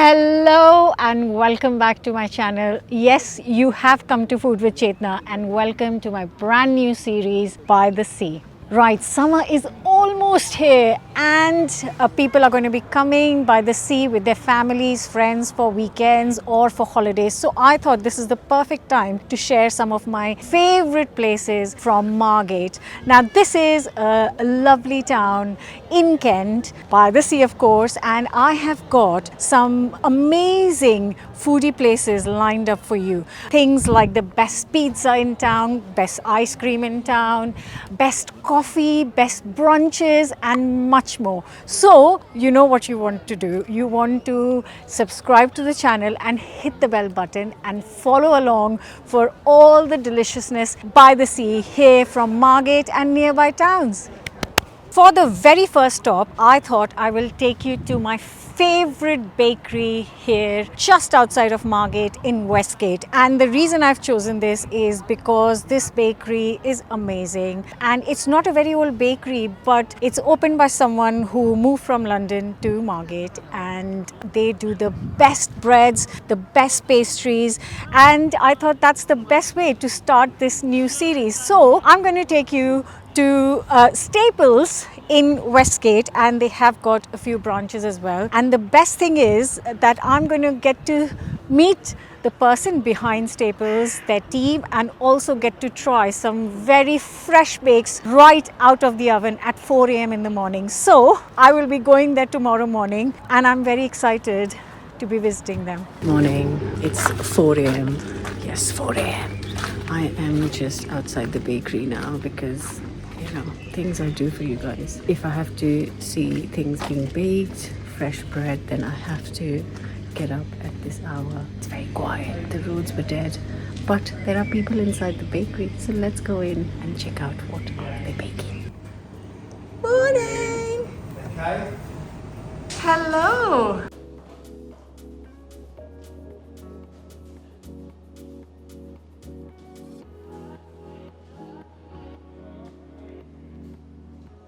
Hello and welcome back to my channel. Yes, you have come to Food with Chetna and welcome to my brand new series By the Sea. Right, summer is almost here and people are going to be coming by the sea with their families, friends for weekends or for holidays. So I thought this is the perfect time to share some of my favorite places from Margate. Now this is a lovely town in Kent, by the sea of course, and I have got some amazing foodie places lined up for you. Things like the best pizza in town, best ice cream in town, best coffee, best brunches and much more. So you know what you want to do. You want to subscribe to the channel and hit the bell button and follow along for all the deliciousness by the sea here from Margate and nearby towns. For the very first stop, I thought I will take you to my favorite bakery here just outside of Margate in Westgate. And the reason I've chosen this is because this bakery is amazing. And it's not a very old bakery, but it's opened by someone who moved from London to Margate. And they do the best breads, the best pastries. And I thought that's the best way to start this new series. So I'm going to take you to Staples in Westgate, and they have got a few branches as well. And the best thing is that I'm going to get to meet the person behind Staples, their team, and also get to try some very fresh bakes right out of the oven at 4 a.m. in the morning. So I will be going there tomorrow morning and I'm very excited to be visiting them. Morning, it's 4 a.m. Yes, 4 a.m. I am just outside the bakery now because things I do for you guys. If I have to see things being baked, fresh bread, then I have to get up at this hour. It's very quiet, the roads were dead, but there are people inside the bakery, so let's go in and check out what they're baking. Morning! Okay. Hello!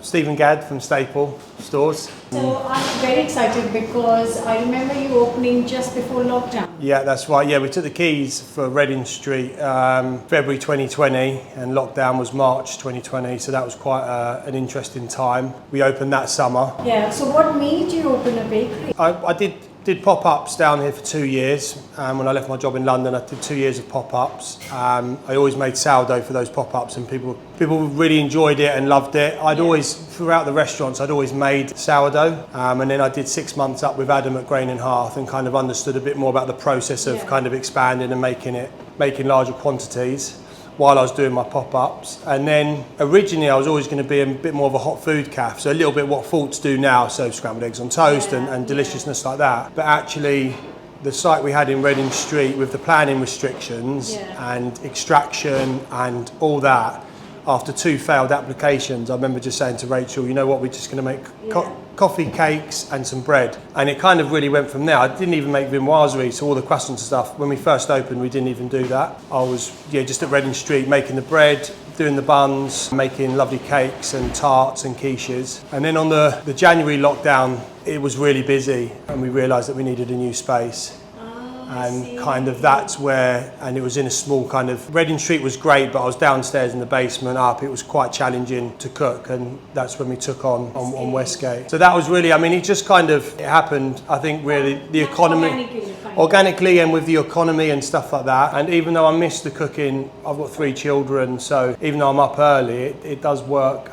Stephen Gadd from Staple Stores. So I'm very excited because I remember you opening just before lockdown. Yeah, that's right. Yeah, we took the keys for Reading Street February 2020 and lockdown was March 2020. So that was quite an interesting time. We opened that summer. Yeah, so what made you open a bakery? I did pop-ups down here for 2 years. When I left my job in London, I did 2 years of pop-ups. I always made sourdough for those pop-ups and people really enjoyed it and loved it. Throughout the restaurants, I'd always made sourdough. And then I did 6 months up with Adam at Grain and Hearth and kind of understood a bit more about the process of kind of expanding and making larger quantities while I was doing my pop-ups. And then originally I was always going to be a bit more of a hot food cafe, so a little bit what Forts do now, so scrambled eggs on toast and deliciousness like that. But actually the site we had in Reading Street with the planning restrictions and extraction and all that, after 2 failed applications, I remember just saying to Rachel, you know what, we're just going to make coffee, cakes and some bread. And it kind of really went from there. I didn't even make viennoiserie, so all the croissants and stuff. When we first opened, we didn't even do that. I was just at Reading Street making the bread, doing the buns, making lovely cakes and tarts and quiches. And then on the January lockdown, it was really busy and we realised that we needed a new space. And kind of that's where, and it was in a small kind of, Reading Street was great, but I was downstairs in the basement up. It was quite challenging to cook, and that's when we took on Westgate. So that was really, it just kind of, it happened, I think really, the economy, organically and with the economy and stuff like that. And even though I miss the cooking, I've got 3 children, so even though I'm up early, it does work.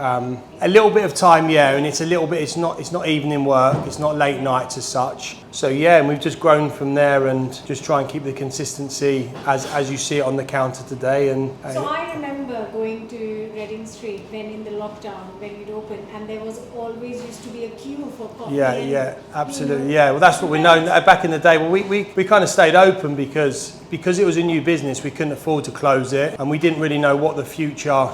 A little bit of time, and it's a little bit, it's not evening work, it's not late nights as such. So and we've just grown from there and just try and keep the consistency as you see it on the counter today. So I remember going to Reading Street when in the lockdown when it opened, and there was always used to be a queue for coffee. Yeah, absolutely. Yeah, well that's what we know. Back in the day, well, we kind of stayed open because it was a new business. We couldn't afford to close it, and we didn't really know what the future.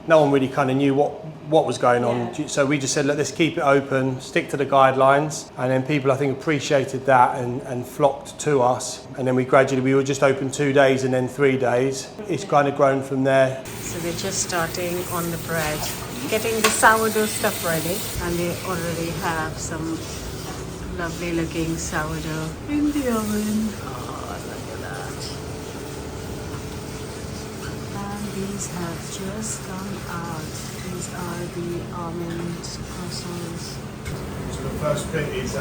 No one really kind of knew what was going on. So we just said, look, let's keep it open, stick to the guidelines. And then people, I think, appreciated that and flocked to us. And then we were just open 2 days and then 3 days. It's kind of grown from there. So we're just starting on the bread, getting the sourdough stuff ready. And they already have some Lovely looking sourdough in the oven. Oh, look at that. And these have just come out. These are the almond croissants. So the first bit is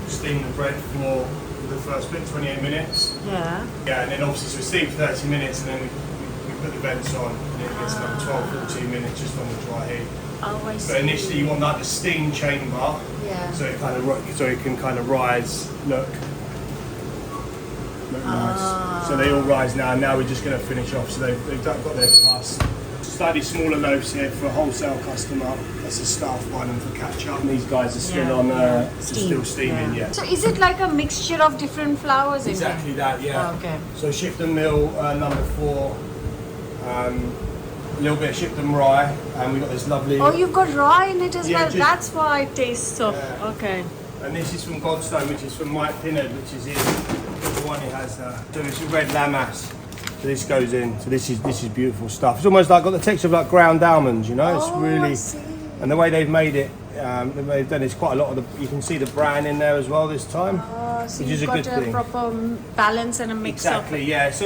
steam the bread for the first bit, 28 minutes. Yeah. Yeah, and then obviously so we steam for 30 minutes and then we put the vents on and it gets about 12-14 minutes just on the dry heat. Oh, I see. But initially you want like the steam chamber, Yeah. so it can kind of rise. Look nice. So they all rise now. Now we're just going to finish off. So they've got their crust. Slightly smaller loaves here for a wholesale customer. That's a staff one and for catch up. And these guys are still on still steaming. Yeah. So is it like a mixture of different flours in Exactly that. Yeah. Oh, okay. So Shipton Mill number 4. A little bit of Shipton rye, and we've got this lovely. Oh, you've got rye in it as Yeah, well. That's why it tastes so. Yeah. Okay. And this is from Godstone, which is from Mike Pinnard, which is the one he has. So it's a red lammas. So this goes in. So this is beautiful stuff. It's almost like got the texture of like ground almonds, you know. It's really, I see. and the way they've made it, they've done is quite a lot of the. You can see the bran in there as well this time, So which is you've a good got a thing. proper balance and a mix Exactly, yeah. So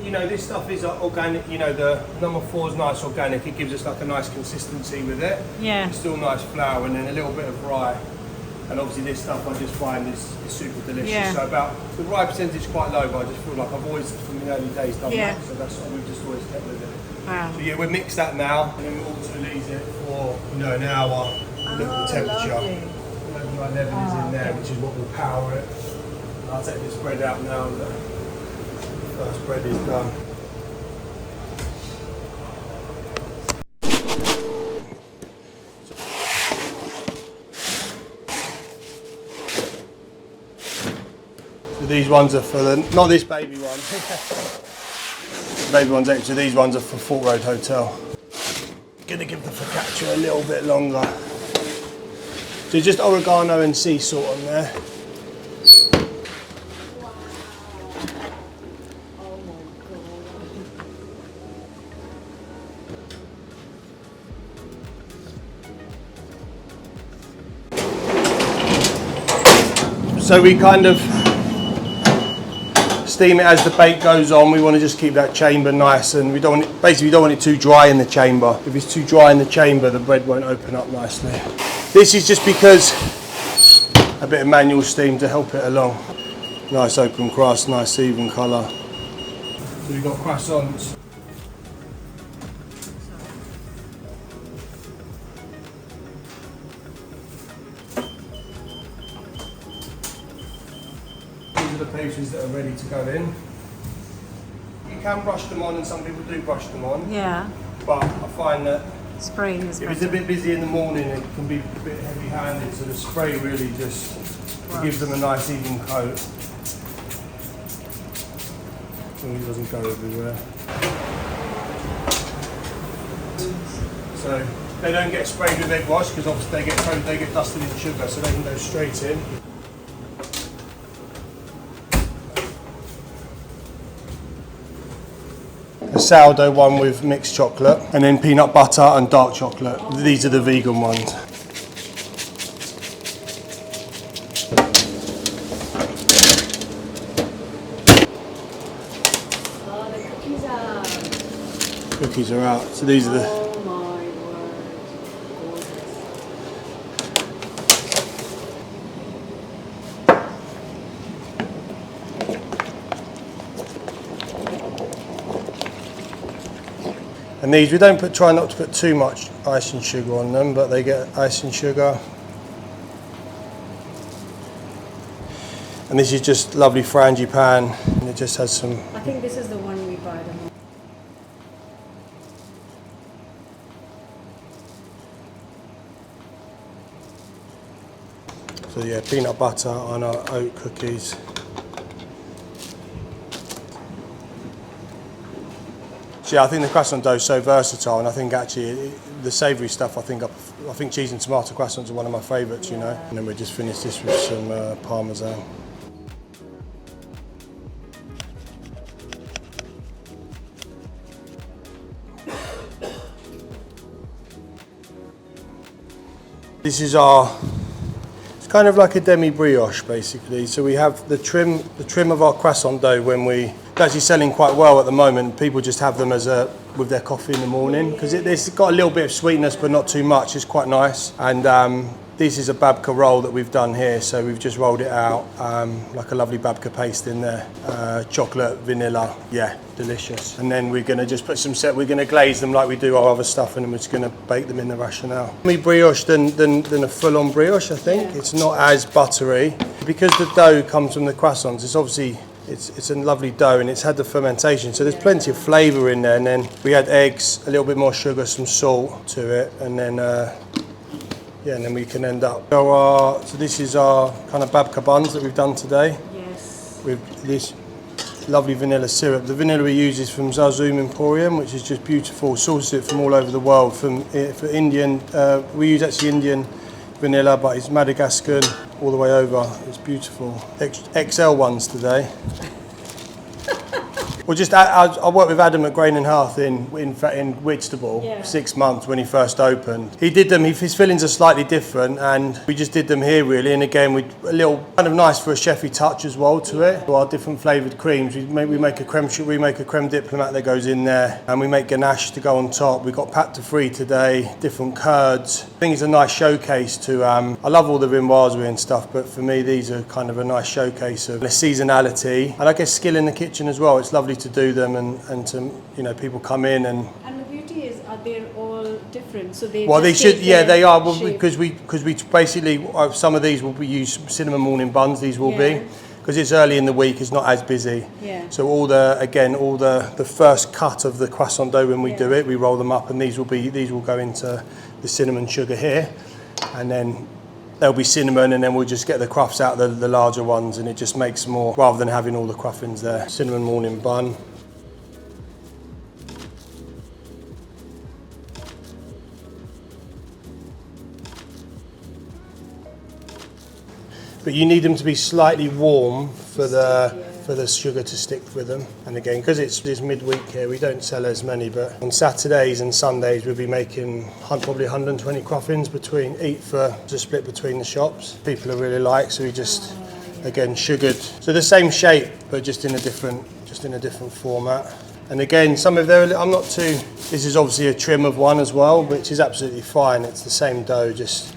you know, this stuff is organic. You know, the number 4 is nice organic. It gives us like a nice consistency with it. Yeah. It's still nice flour and then a little bit of rye. And obviously this stuff I just find is super delicious. Yeah. So about the rye percentage is quite low, but I just feel like I've always from the early days done Yeah. that. So that's what we've just always kept with it. Wow. So yeah, we'll mix that now and then we'll also leave it for an hour. Look at the temperature. Lovely. My level is in there, which is what will power it. I'll take this bread out now that the first bread is done. So these ones are for the, not this baby one. The baby one's empty, so these ones are for Fort Road Hotel. Gonna give the focaccia a little bit longer. So just oregano and sea salt on there. So we kind of steam it as the bake goes on. We want to just keep that chamber nice, and we don't want it, basically we don't want it too dry in the chamber. If it's too dry in the chamber, the bread won't open up nicely. This is just because a bit of manual steam to help it along. Nice open crust, nice even colour. So we've got croissants. These are the pastries that are ready to go in. You can brush them on, and some people do brush them on. Yeah. But I find that Spraying is if better. it's a bit busy in the morning, it can be a bit heavy-handed. So the spray really just gives them a nice even coat. So it doesn't go everywhere. So they don't get sprayed with egg wash because obviously they get dusted in sugar, so they can go straight in. A sourdough one with mixed chocolate, and then peanut butter and dark chocolate. These are the vegan ones. Oh, the cookies are. Cookies are out. So these are the. Oh my word. And these we don't try not to put too much icing sugar on them, but they get icing sugar. And this is just lovely frangipane, and it just has some. I think this is the one we buy the most. So yeah, peanut butter on our oat cookies. So yeah, I think the croissant dough is so versatile, and I think actually the savoury stuff, I think cheese and tomato croissants are one of my favourites, you know. And then we just finish this with some parmesan. This is our It's kind of like a demi brioche basically. So we have the trim of our croissant dough when it's actually selling quite well at the moment. People just have them as with their coffee in the morning because it's got a little bit of sweetness but not too much. It's quite nice. And this is a babka roll that we've done here. So we've just rolled it out like a lovely babka paste in there. Chocolate, vanilla, yeah, delicious. And then we're going to just put we're going to glaze them like we do our other stuff, and then we're just going to bake them in the rationale. More brioche than a full-on brioche, I think. Yeah. It's not as buttery. Because the dough comes from the croissants, it's obviously it's a lovely dough and it's had the fermentation, so there's plenty of flavour in there. And then we add eggs, a little bit more sugar, some salt to it, and then and then we can end up. So this is our kind of babka buns that we've done today. Yes. With this lovely vanilla syrup. The vanilla we use is from Zazoom Emporium, which is just beautiful. Sourced it from all over the world. For Indian, we use actually Indian vanilla, but it's Madagascar all the way over. It's beautiful. XL ones today. Well, just I worked with Adam at Grain and Hearth in Whitstable 6 months when he first opened. He did them. His fillings are slightly different, and we just did them here really. And again, we a little kind of nice for a chefy touch as well to it. Our different flavoured creams. We make a creme diplomat that goes in there, and we make ganache to go on top. We got pâte de fruits today, different curds. I think it's a nice showcase to. I love all the viennoiserie and stuff, but for me these are kind of a nice showcase of the seasonality, and I guess skill in the kitchen as well. It's lovely to do them and to people come in and the beauty is they're all different, so they they are because we basically some of these will be used cinnamon morning buns. These will be because it's early in the week, it's not as busy. So all the first cut of the croissant dough when we do it, we roll them up, and these will go into the cinnamon sugar here, and then there'll be cinnamon, and then we'll just get the cruffs out, the larger ones, and it just makes more, rather than having all the cruffins there. Cinnamon morning bun. But you need them to be slightly warm for the sugar to stick with them. And again, because it's midweek here, we don't sell as many, but on Saturdays and Sundays we'll be making probably 120 cruffins to split between the shops. People are really like, so we just again sugared. So the same shape, but just in a different format. And again, some of them this is obviously a trim of one as well, which is absolutely fine. It's the same dough, just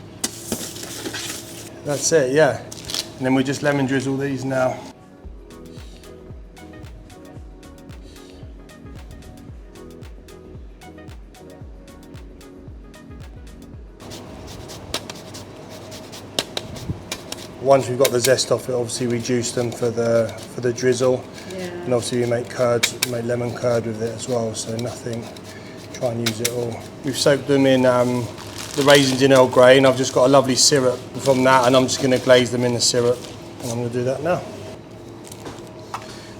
that's it, yeah. And then we just lemon drizzle these now. Once we've got the zest off it, obviously we juice them for the drizzle. And obviously we make lemon curd with it as well, so try and use it all. We've soaked them in the raisins in Earl Grey, and I've just got a lovely syrup from that, and I'm just going to glaze them in the syrup, and I'm going to do that now.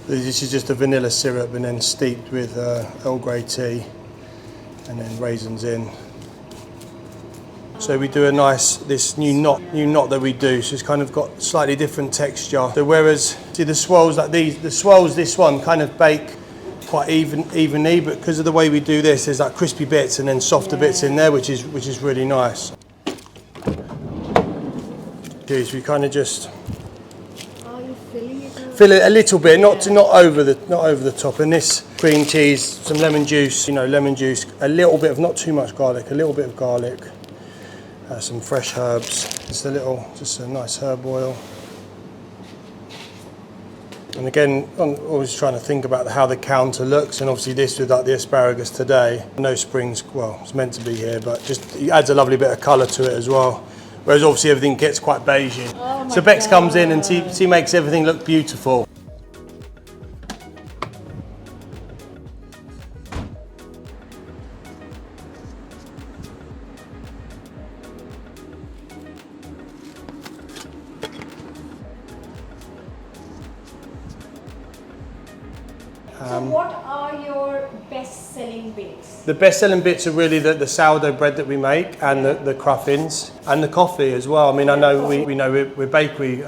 This is just a vanilla syrup and then steeped with Earl Grey tea, and then raisins in. So we do this new knot that we do, so it's kind of got slightly different texture. So whereas, see the swirls like these, this one kind of bake quite evenly, but because of the way we do this, there's like crispy bits and then softer bits in there, which is really nice. So we kind of just fill it a little bit, not over the top. And this cream cheese, some lemon juice, a little bit of, not too much garlic, a little bit of garlic, some fresh herbs, just a nice herb oil. And again, I'm always trying to think about how the counter looks, and obviously this with like the asparagus today. No springs, well, it's meant to be here, but it adds a lovely bit of colour to it as well. Whereas obviously everything gets quite beigey. So Bex comes in and she makes everything look beautiful. So what are your best-selling bits? The best-selling bits are really the sourdough bread that we make, and the cruffins, and the coffee as well. I mean, I know we know we're bakery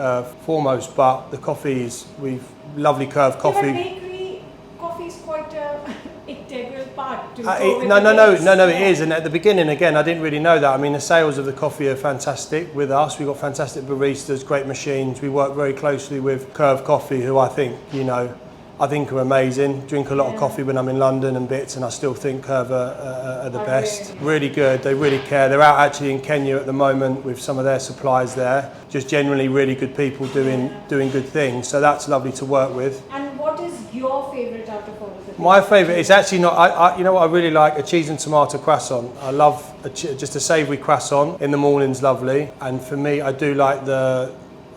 foremost, but the coffee we've lovely curved coffee. But bakery coffee is quite an integral part No, it is. And at the beginning, again, I didn't really know that. I mean, the sales of the coffee are fantastic with us. We've got fantastic baristas, great machines. We work very closely with Curve Coffee, who I think, I think are amazing. Drink a lot of coffee when I'm in London and bits, and I still think Curve are the best. Really good. They really care. They're out actually in Kenya at the moment with some of their suppliers there. Just generally really good people doing good things. So that's lovely to work with. And what is your favourite out of all of it? My favourite is actually not. You know what I really like? A cheese and tomato croissant. I love just a savoury croissant in the morning's lovely. And for me, I do like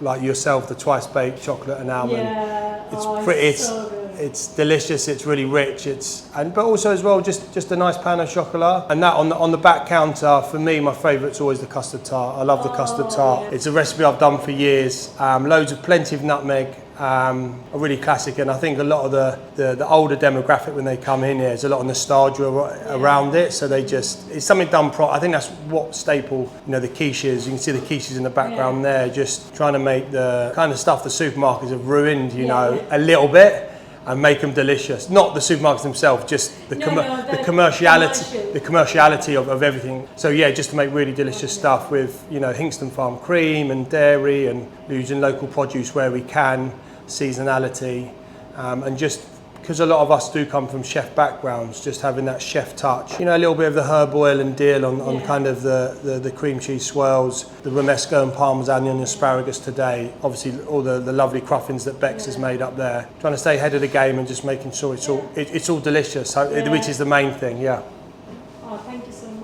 like yourself, the twice baked chocolate and almond. Yeah. It's pretty. So good. It's delicious. It's really rich. But also as well, just a nice pan of chocolat. And that on the back counter, for me, my favourite's always the custard tart. I love the custard tart. It's a recipe I've done for years. Plenty of nutmeg. A really classic, and I think a lot of the older demographic when they come in here, there's a lot of nostalgia around it. So it's something done I think that's what staple, the quiches. You can see the quiches in the background there. Just trying to make the kind of stuff the supermarkets have ruined, a little bit. And make them delicious. Not the supermarkets themselves, just the commerciality of everything. So yeah, just to make really delicious stuff with Hingston Farm cream and dairy, and using local produce where we can, seasonality, and just because a lot of us do come from chef backgrounds, just having that chef touch. A little bit of the herb oil and dill on kind of the cream cheese swirls, the romesco and parmesan and asparagus today. Obviously all the lovely cruffins that Bex has made up there. Trying to stay ahead of the game and just making sure it's all delicious, which is the main thing, yeah. Oh, thank you so much.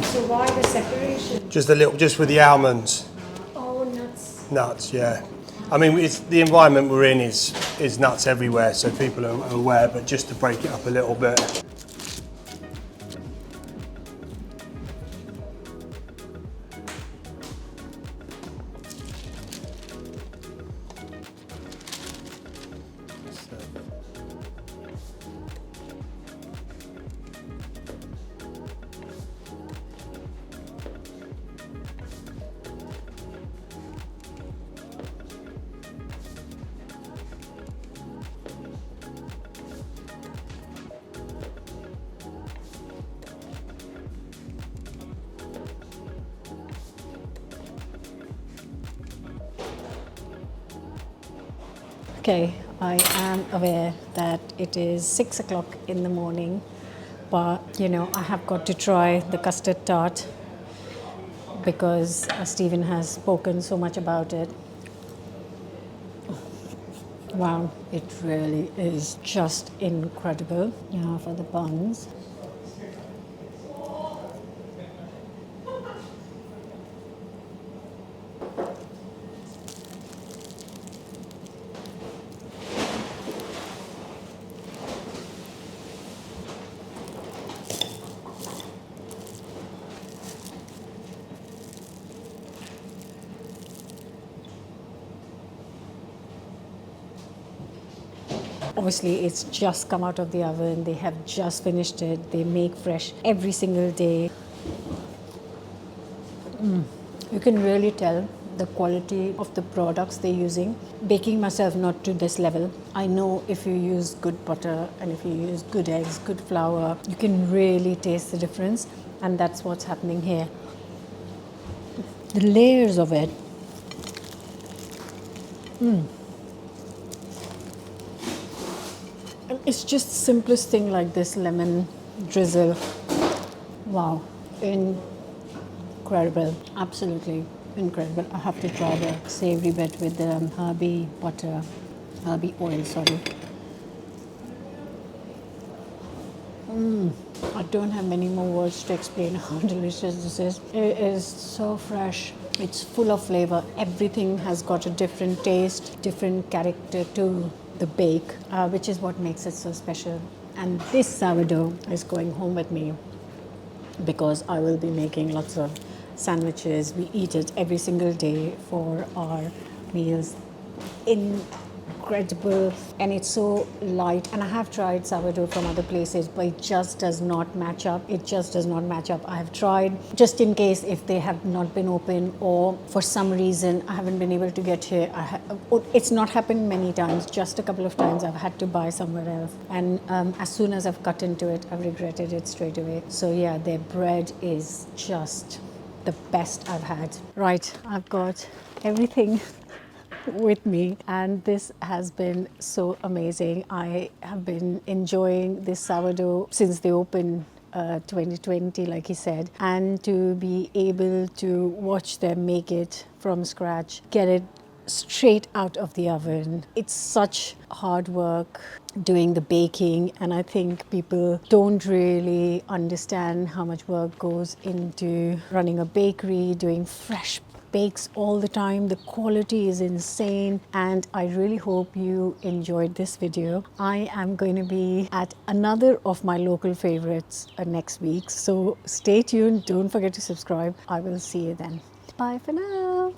So why the separation? Just with the almonds. Oh, nuts. Nuts, yeah. I mean, the environment we're in is nuts everywhere, so people are aware, but just to break it up a little bit. Okay, I am aware that it is 6 o'clock in the morning, but I have got to try the custard tart because Stephen has spoken so much about it. Wow, it really is just incredible. For the buns. Obviously, it's just come out of the oven. They have just finished it. They make fresh every single day. You can really tell the quality of the products they're using. Baking myself not to this level. I know if you use good butter and if you use good eggs, good flour, you can really taste the difference. And that's what's happening here. The layers of it. It's just simplest thing like this lemon drizzle. Wow, incredible, absolutely incredible. I have to try the savory bit with the herby butter. Be oil, sorry. I don't have many more words to explain how delicious this is. It is so fresh. It's full of flavor. Everything has got a different taste, different character to the bake, which is what makes it so special. And this sourdough is going home with me because I will be making lots of sandwiches. We eat it every single day for our meals. Incredible, and it's so light. And I have tried sourdough from other places, but it just does not match up. It just does not match up. I have tried just in case if they have not been open or for some reason I haven't been able to get here. It's not happened many times, just a couple of times I've had to buy somewhere else. And as soon as I've cut into it, I've regretted it straight away. So yeah, their bread is just the best I've had. Right, I've got everything with me, and this has been so amazing. I have been enjoying this sourdough since they opened 2020, like he said, and to be able to watch them make it from scratch, get it straight out of the oven. It's such hard work doing the baking, and I think people don't really understand how much work goes into running a bakery, doing fresh bakes all the time. The quality is insane, and I really hope you enjoyed this video. I am going to be at another of my local favorites next week, so stay tuned. Don't forget to subscribe. I will see you then. Bye for now.